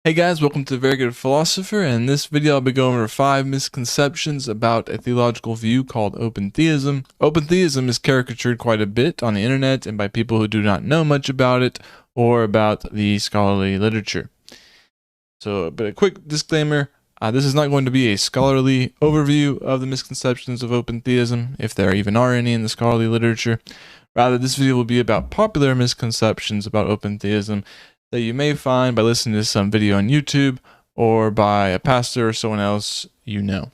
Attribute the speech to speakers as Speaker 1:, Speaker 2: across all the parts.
Speaker 1: Hey guys, welcome to Very Good Philosopher, and in this video I'll be going over 5 misconceptions about a theological view called open theism. Open theism is caricatured quite a bit on the internet and by people who do not know much about it or about the scholarly literature. But a quick disclaimer, this is not going to be a scholarly overview of the misconceptions of open theism, if there even are any in the scholarly literature. Rather, this video will be about popular misconceptions about open theism that you may find by listening to some video on YouTube or by a pastor or someone else you know.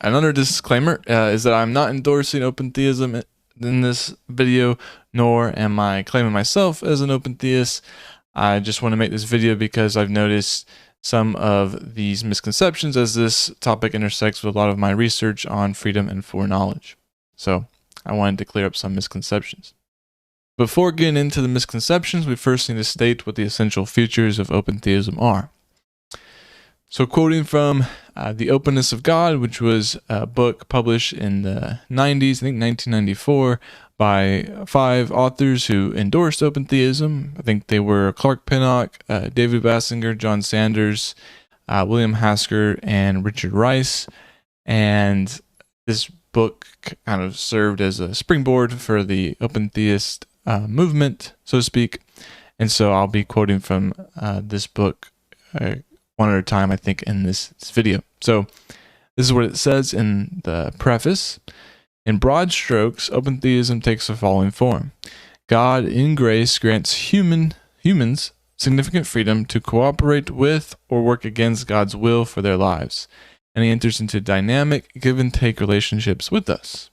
Speaker 1: Another disclaimer is that I'm not endorsing open theism in this video, nor am I claiming myself as an open theist. I just want to make this video because I've noticed some of these misconceptions as this topic intersects with a lot of my research on freedom and foreknowledge. So I wanted to clear up some misconceptions. Before getting into the misconceptions, we first need to state what the essential features of open theism are. So quoting from The Openness of God, which was a book published in the 90s, I think 1994, by 5 authors who endorsed open theism. I think they were Clark Pinnock, David Basinger, John Sanders, William Hasker, and Richard Rice. And this book kind of served as a springboard for the open theist movement, so to speak. And so I'll be quoting from this book one at a time, I think, in this video. So this is what it says in the preface. In broad strokes, open theism takes the following form. God, in grace, grants humans significant freedom to cooperate with or work against God's will for their lives, and he enters into dynamic give-and-take relationships with us.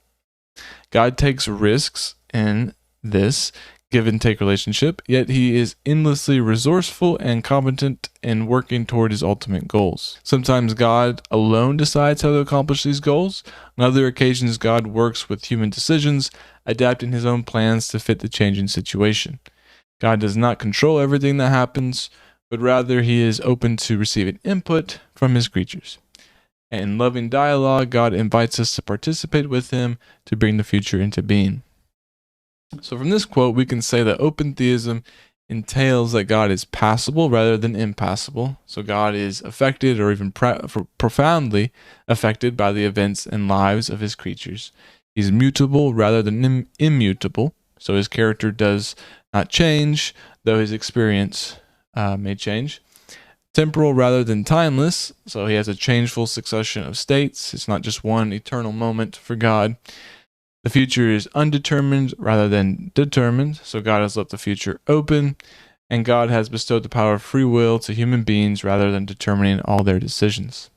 Speaker 1: God takes risks in this give-and-take relationship, yet he is endlessly resourceful and competent in working toward his ultimate goals. Sometimes God alone decides how to accomplish these goals. On other occasions, God works with human decisions, adapting his own plans to fit the changing situation. God does not control everything that happens, but rather he is open to receiving input from his creatures. And in loving dialogue, God invites us to participate with him to bring the future into being. So from this quote, we can say that open theism entails that God is passible rather than impassible. So God is affected or even profoundly affected by the events and lives of his creatures. He's mutable rather than immutable. So his character does not change, though his experience may change. Temporal rather than timeless. So he has a changeful succession of states. It's not just one eternal moment for God. The future is undetermined rather than determined, so God has left the future open, and God has bestowed the power of free will to human beings rather than determining all their decisions.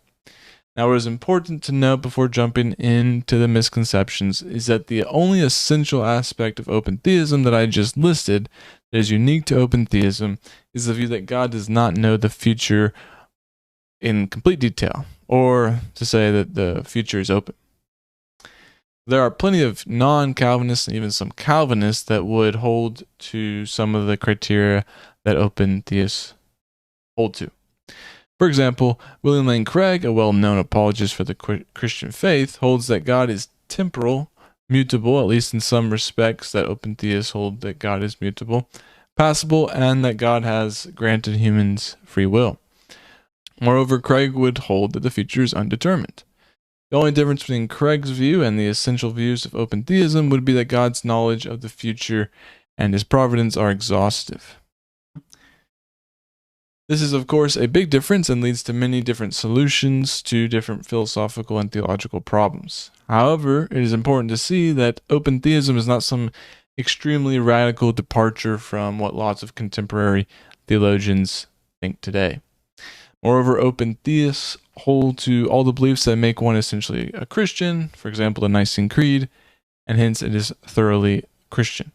Speaker 1: Now, what is important to note before jumping into the misconceptions is that the only essential aspect of open theism that I just listed that is unique to open theism is the view that God does not know the future in complete detail, or to say that the future is open. There are plenty of non-Calvinists and even some Calvinists that would hold to some of the criteria that open theists hold to. For example, William Lane Craig, a well-known apologist for the Christian faith, holds that God is temporal, mutable, at least in some respects that open theists hold that God is mutable, passible, and that God has granted humans free will. Moreover, Craig would hold that the future is undetermined. The only difference between Craig's view and the essential views of open theism would be that God's knowledge of the future and his providence are exhaustive. This is, of course, a big difference and leads to many different solutions to different philosophical and theological problems. However, it is important to see that open theism is not some extremely radical departure from what lots of contemporary theologians think today. Moreover, open theists hold to all the beliefs that make one essentially a Christian, for example, the Nicene Creed, and hence it is thoroughly Christian.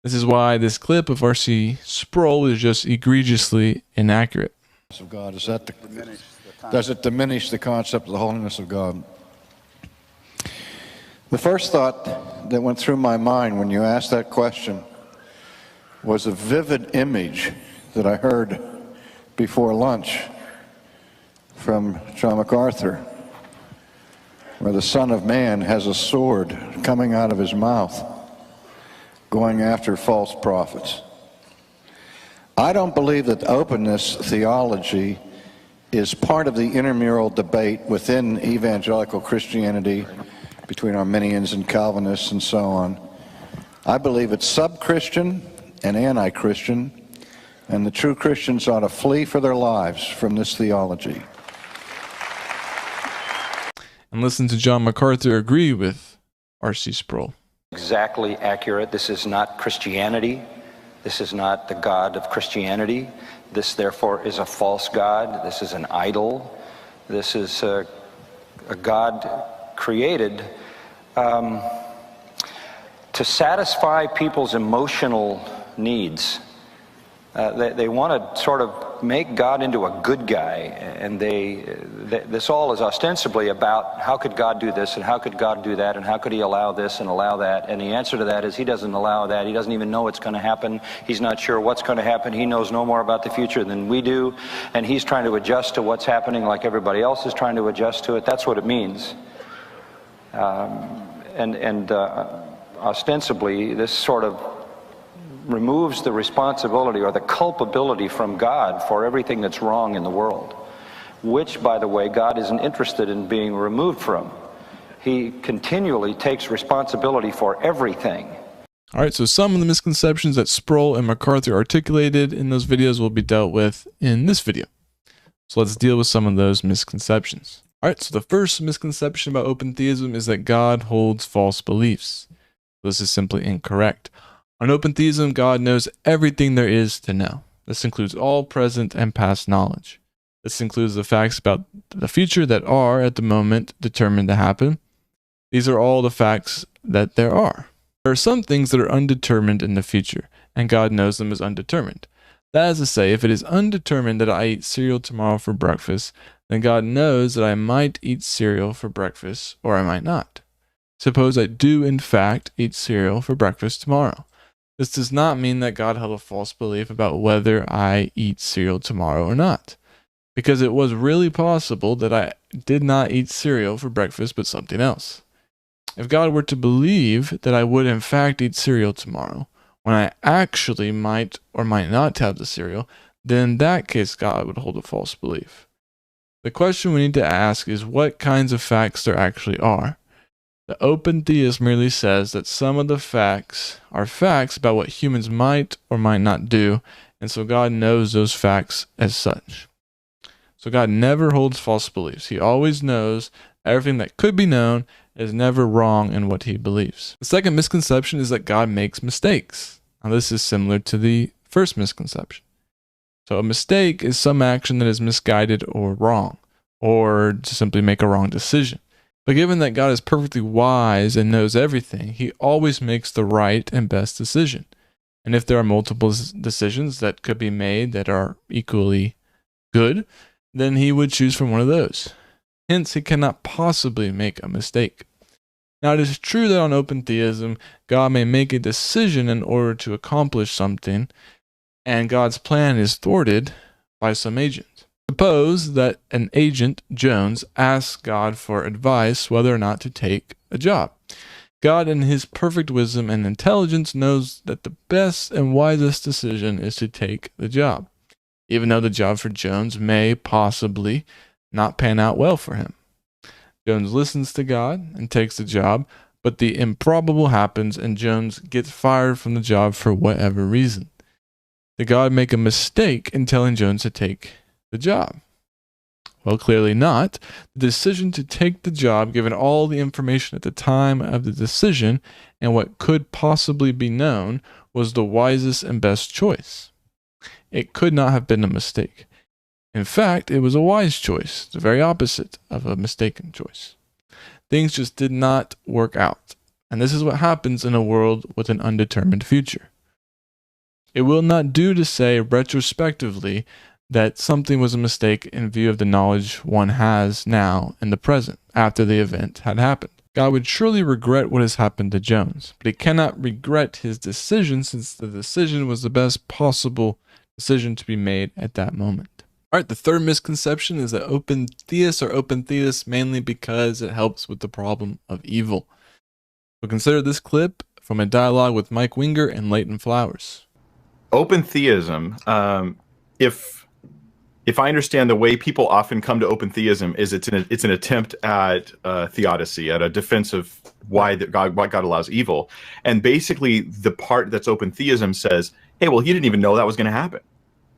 Speaker 1: This is why this clip of R.C. Sproul is just egregiously inaccurate.
Speaker 2: Of God, does it diminish the concept of the holiness of God? The first thought that went through my mind when you asked that question was a vivid image that I heard before lunch from John MacArthur, where the Son of Man has a sword coming out of his mouth, going after false prophets. I don't believe that openness theology is part of the intramural debate within evangelical Christianity between Arminians and Calvinists and so on. I believe it's sub-Christian and anti-Christian, and the true Christians ought to flee for their lives from this theology.
Speaker 1: And listen to John MacArthur agree with R.C. Sproul.
Speaker 3: Exactly accurate. This is not Christianity. This is not the God of Christianity. This, therefore, is a false God. This is an idol. This is a God created to satisfy people's emotional needs. They want to sort of make God into a good guy, and this all is ostensibly about how could God do this and how could God do that and how could he allow this and allow that, and the answer to that is he doesn't allow that. He doesn't even know what's going to happen. He's not sure what's going to happen. He knows no more about the future than we do, and he's trying to adjust to what's happening like everybody else is trying to adjust to it. That's what it means. Ostensibly, this sort of removes the responsibility or the culpability from God for everything that's wrong in the world, which, by the way, God isn't interested in being removed from. He continually takes responsibility for everything.
Speaker 1: All right, so some of the misconceptions that Sproul and MacArthur articulated in those videos will be dealt with in this video. So let's deal with some of those misconceptions. All right, so the first misconception about open theism is that God holds false beliefs. This is simply incorrect. On open theism, God knows everything there is to know. This includes all present and past knowledge. This includes the facts about the future that are, at the moment, determined to happen. These are all the facts that there are. There are some things that are undetermined in the future, and God knows them as undetermined. That is to say, if it is undetermined that I eat cereal tomorrow for breakfast, then God knows that I might eat cereal for breakfast, or I might not. Suppose I do, in fact, eat cereal for breakfast tomorrow. This does not mean that God held a false belief about whether I eat cereal tomorrow or not, because it was really possible that I did not eat cereal for breakfast but something else. If God were to believe that I would in fact eat cereal tomorrow, when I actually might or might not have the cereal, then in that case God would hold a false belief. The question we need to ask is what kinds of facts there actually are. The open theist merely says that some of the facts are facts about what humans might or might not do, and so God knows those facts as such. So God never holds false beliefs. He always knows everything that could be known, is never wrong in what he believes. The second misconception is that God makes mistakes. Now this is similar to the first misconception. So a mistake is some action that is misguided or wrong, or to simply make a wrong decision. But given that God is perfectly wise and knows everything, he always makes the right and best decision. And if there are multiple decisions that could be made that are equally good, then he would choose from one of those. Hence, he cannot possibly make a mistake. Now, it is true that on open theism, God may make a decision in order to accomplish something, and God's plan is thwarted by some agent. Suppose that an agent, Jones, asks God for advice whether or not to take a job. God, in his perfect wisdom and intelligence, knows that the best and wisest decision is to take the job, even though the job for Jones may possibly not pan out well for him. Jones listens to God and takes the job, but the improbable happens and Jones gets fired from the job for whatever reason. Did God make a mistake in telling Jones to take the job? Well, clearly not. The decision to take the job, given all the information at the time of the decision and what could possibly be known, was the wisest and best choice. It could not have been a mistake. In fact, it was a wise choice, the very opposite of a mistaken choice. Things just did not work out, and this is what happens in a world with an undetermined future. It will not do to say retrospectively that something was a mistake in view of the knowledge one has now in the present, after the event had happened. God would surely regret what has happened to Jones, but he cannot regret his decision since the decision was the best possible decision to be made at that moment. All right, the third misconception is that open theists are open theists mainly because it helps with the problem of evil. So consider this clip from a dialogue with Mike Winger and Leighton Flowers.
Speaker 4: open theism, if I understand, the way people often come to open theism is it's an attempt at theodicy, at a defense of why God allows evil. And basically the part that's open theism says, hey, well, he didn't even know that was going to happen.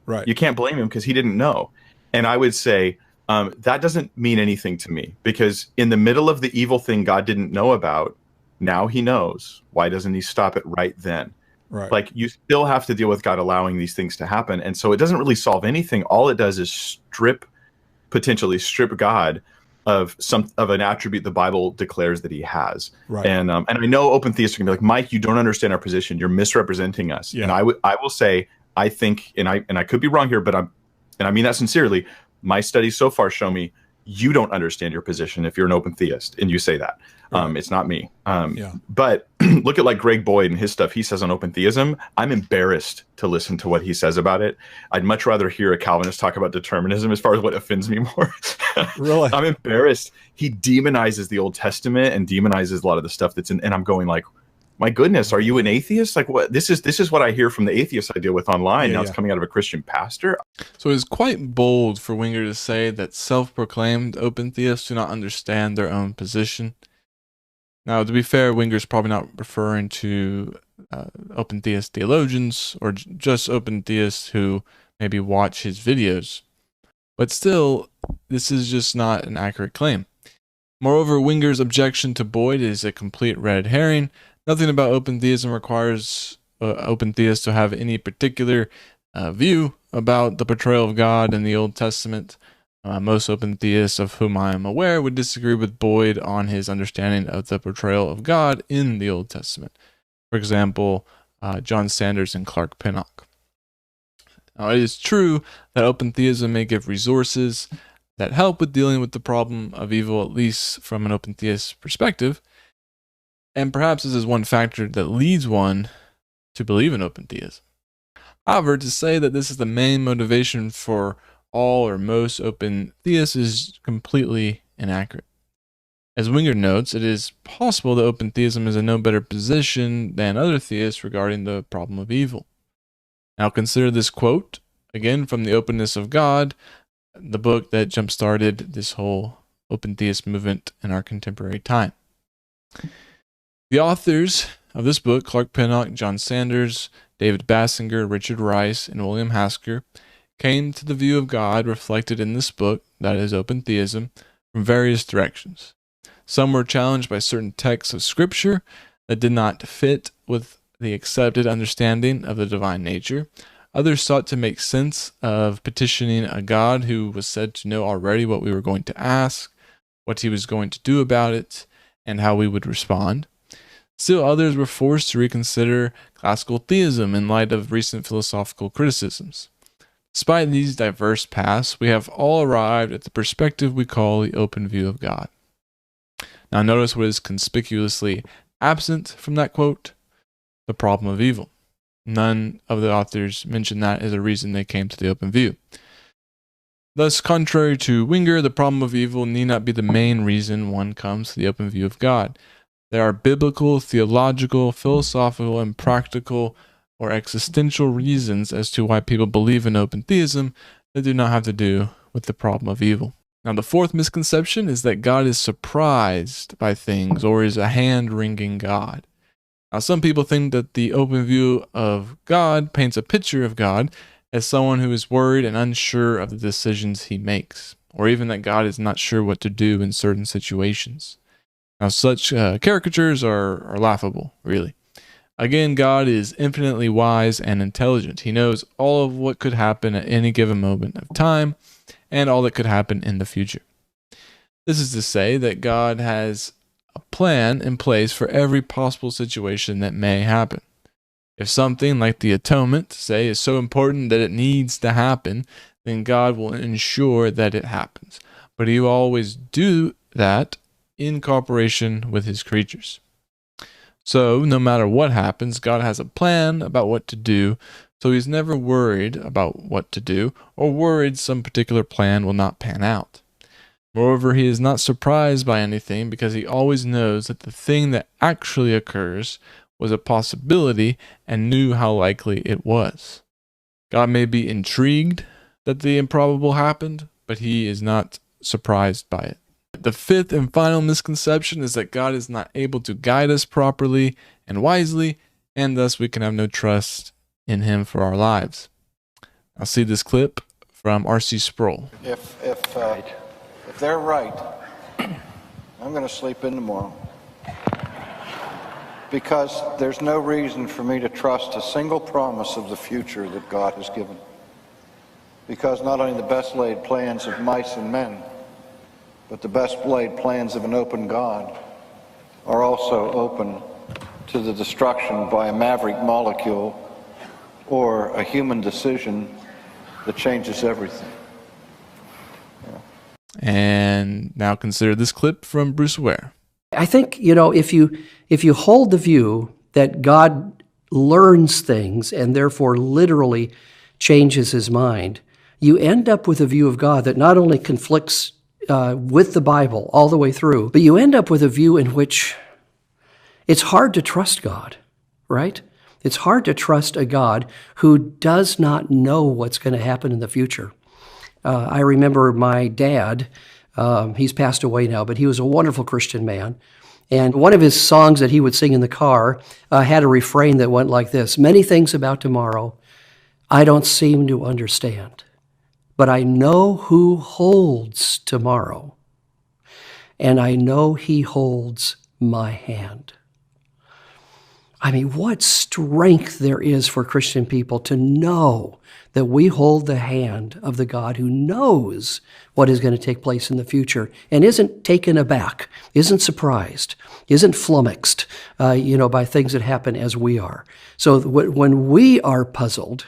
Speaker 1: Right.
Speaker 4: You can't blame him because he didn't know. And I would say that doesn't mean anything to me, because in the middle of the evil thing God didn't know about, now he knows. Why doesn't he stop it right then?
Speaker 1: Right.
Speaker 4: Like, you still have to deal with God allowing these things to happen. And so it doesn't really solve anything. All it does is potentially strip God of an attribute the Bible declares that he has.
Speaker 1: Right.
Speaker 4: And I know open theists are gonna be like, Mike, you don't understand our position. You're misrepresenting us.
Speaker 1: Yeah.
Speaker 4: And I will say, I think, and I could be wrong here, but I mean that sincerely. My studies so far show me you don't understand your position if you're an open theist and you say that. Right. It's not me. But look at like Greg Boyd and his stuff he says on open theism. I'm embarrassed to listen to what he says about it. I'd much rather hear a Calvinist talk about determinism as far as what offends me more.
Speaker 1: Really?
Speaker 4: I'm embarrassed. He demonizes the Old Testament and demonizes a lot of the stuff that's in, and I'm going like, my goodness, are you an atheist? Like, what? This is what I hear from the atheists I deal with online. Now it's coming out of a Christian pastor.
Speaker 1: So it's quite bold for Winger to say that self-proclaimed open theists do not understand their own position. Now, to be fair, Winger's probably not referring to open theist theologians or just open theists who maybe watch his videos. But still, this is just not an accurate claim. Moreover, Winger's objection to Boyd is a complete red herring. Nothing about open theism requires open theists to have any particular view about the portrayal of God in the Old Testament. Most open theists of whom I am aware would disagree with Boyd on his understanding of the portrayal of God in the Old Testament. For example, John Sanders and Clark Pinnock. Now, it is true that open theism may give resources that help with dealing with the problem of evil, at least from an open theist perspective. And perhaps this is one factor that leads one to believe in open theism. However, to say that this is the main motivation for all or most open theists is completely inaccurate. As Winger notes, it is possible that open theism is in no better position than other theists regarding the problem of evil. Now consider this quote, again from The Openness of God, the book that jump-started this whole open theist movement in our contemporary time. The authors of this book, Clark Pinnock, John Sanders, David Basinger, Richard Rice, and William Hasker, came to the view of God reflected in this book, that is open theism, from various directions. Some were challenged by certain texts of Scripture that did not fit with the accepted understanding of the divine nature. Others sought to make sense of petitioning a God who was said to know already what we were going to ask, what he was going to do about it, and how we would respond. Still others were forced to reconsider classical theism in light of recent philosophical criticisms. Despite these diverse paths, we have all arrived at the perspective we call the open view of God. Now notice what is conspicuously absent from that quote: the problem of evil. None of the authors mention that as a reason they came to the open view. Thus, contrary to Winger, the problem of evil need not be the main reason one comes to the open view of God. There are biblical, theological, philosophical, and practical or existential reasons as to why people believe in open theism that do not have to do with the problem of evil. Now, the fourth misconception is that God is surprised by things or is a hand-wringing God. Now, some people think that the open view of God paints a picture of God as someone who is worried and unsure of the decisions he makes, or even that God is not sure what to do in certain situations. Now, such caricatures are laughable, really. Again, God is infinitely wise and intelligent. He knows all of what could happen at any given moment of time and all that could happen in the future. This is to say that God has a plan in place for every possible situation that may happen. If something like the atonement, say, is so important that it needs to happen, then God will ensure that it happens. But he will always do that in cooperation with his creatures. So, no matter what happens, God has a plan about what to do, so he's never worried about what to do, or worried some particular plan will not pan out. Moreover, he is not surprised by anything because he always knows that the thing that actually occurs was a possibility and knew how likely it was. God may be intrigued that the improbable happened, but he is not surprised by it. The fifth and final misconception is that God is not able to guide us properly and wisely, and thus we can have no trust in him for our lives. I'll see this clip from R.C. Sproul.
Speaker 2: If they're right, I'm going to sleep in tomorrow. Because there's no reason for me to trust a single promise of the future that God has given. Because not only the best laid plans of mice and men, but the best laid plans of an open God are also open to the destruction by a maverick molecule or a human decision that changes everything.
Speaker 1: And now consider this clip from Bruce Ware.
Speaker 5: I think, if you hold the view that God learns things and therefore literally changes his mind, you end up with a view of God that not only conflicts with the Bible all the way through, but you end up with a view in which it's hard to trust God, right? It's hard to trust a God who does not know what's going to happen in the future. I remember my dad, he's passed away now, but he was a wonderful Christian man. And one of his songs that he would sing in the car had a refrain that went like this: many things about tomorrow I don't seem to understand, but I know who holds tomorrow, and I know he holds my hand. I mean, what strength there is for Christian people to know that we hold the hand of the God who knows what is going to take place in the future and isn't taken aback, isn't surprised, isn't flummoxed, by things that happen as we are. So when we are puzzled,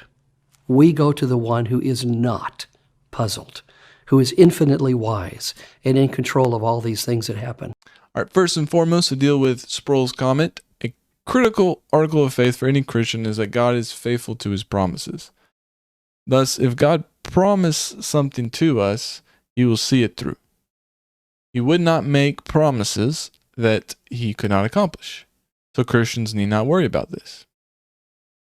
Speaker 5: we go to the one who is not puzzled, who is infinitely wise and in control of all these things that happen.
Speaker 1: All right, first and foremost, to deal with Sproul's comment, a critical article of faith for any Christian is that God is faithful to his promises. Thus, if God promised something to us, he will see it through. He would not make promises that he could not accomplish. So Christians need not worry about this.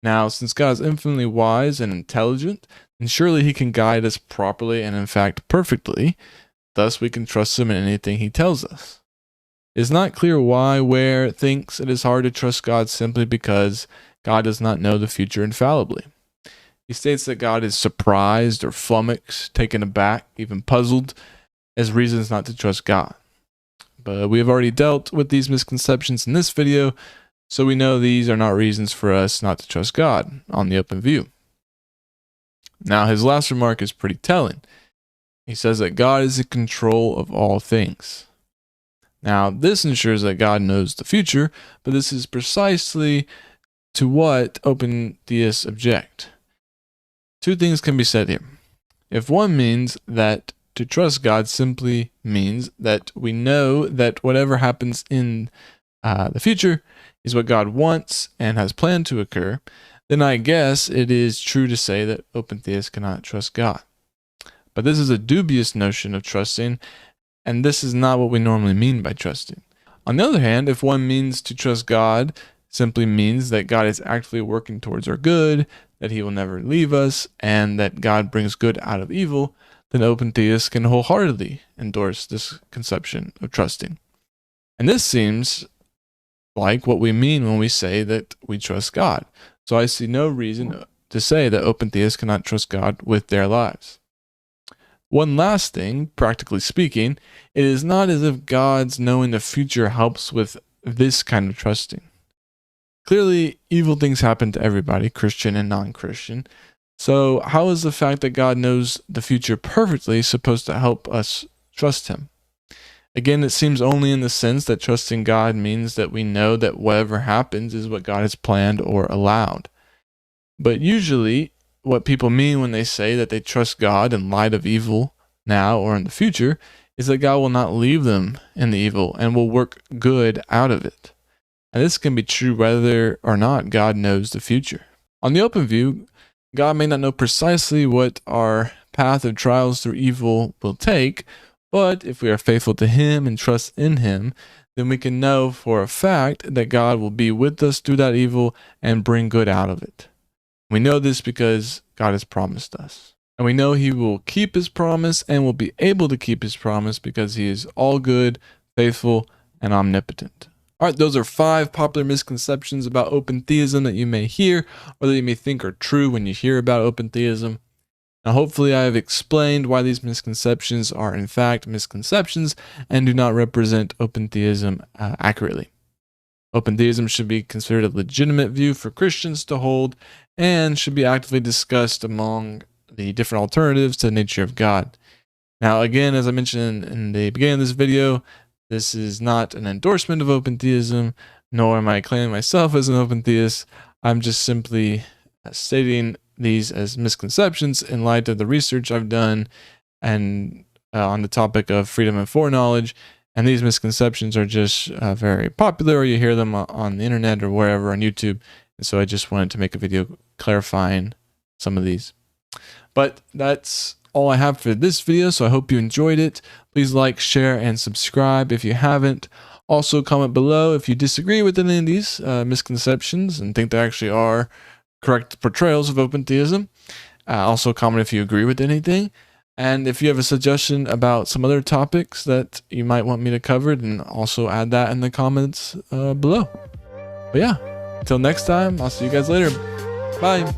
Speaker 1: Now, since God is infinitely wise and intelligent, then surely he can guide us properly and in fact perfectly. Thus, we can trust him in anything he tells us. It is not clear why Ware thinks it is hard to trust God simply because God does not know the future infallibly. He states that God is surprised or flummoxed, taken aback, even puzzled, as reasons not to trust God. But we have already dealt with these misconceptions in this video, so we know these are not reasons for us not to trust God on the open view. Now, his last remark is pretty telling. He says that God is in control of all things. Now, this ensures that God knows the future, but this is precisely to what open theists object. Two things can be said here. If one means that to trust God simply means that we know that whatever happens in the future is what God wants and has planned to occur, then I guess it is true to say that open theists cannot trust God. But this is a dubious notion of trusting, and this is not what we normally mean by trusting. On the other hand, if one means to trust God simply means that God is actively working towards our good, that he will never leave us, and that God brings good out of evil, then open theists can wholeheartedly endorse this conception of trusting. And this seems like what we mean when we say that we trust God. So I see no reason to say that open theists cannot trust God with their lives. One last thing, practically speaking, it is not as if God's knowing the future helps with this kind of trusting. Clearly, evil things happen to everybody, Christian and non-Christian. So how is the fact that God knows the future perfectly supposed to help us trust him? Again, it seems only in the sense that trusting God means that we know that whatever happens is what God has planned or allowed. But usually, what people mean when they say that they trust God in light of evil now or in the future is that God will not leave them in the evil and will work good out of it. And this can be true whether or not God knows the future. On the open view, God may not know precisely what our path of trials through evil will take, but if we are faithful to him and trust in him, then we can know for a fact that God will be with us through that evil and bring good out of it. We know this because God has promised us. And we know he will keep his promise and will be able to keep his promise because he is all good, faithful, and omnipotent. All right, those are 5 popular misconceptions about open theism that you may hear or that you may think are true when you hear about open theism. Now, hopefully I have explained why these misconceptions are in fact misconceptions and do not represent open theism accurately. Open theism should be considered a legitimate view for Christians to hold and should be actively discussed among the different alternatives to the nature of God. Now, again, as I mentioned in the beginning of this video, this is not an endorsement of open theism, nor am I claiming myself as an open theist. I'm just simply stating these as misconceptions in light of the research I've done and on the topic of freedom and foreknowledge. And these misconceptions are just very popular, or you hear them on the internet or wherever on YouTube. And so I just wanted to make a video clarifying some of these. But that's all I have for this video, so I hope you enjoyed it. Please like, share, and subscribe if you haven't. Also, comment below if you disagree with any of these misconceptions and think they actually are correct portrayals of open theism. Also, comment if you agree with anything. And if you have a suggestion about some other topics that you might want me to cover, then also add that in the comments below. But yeah, until next time, I'll see you guys later. Bye.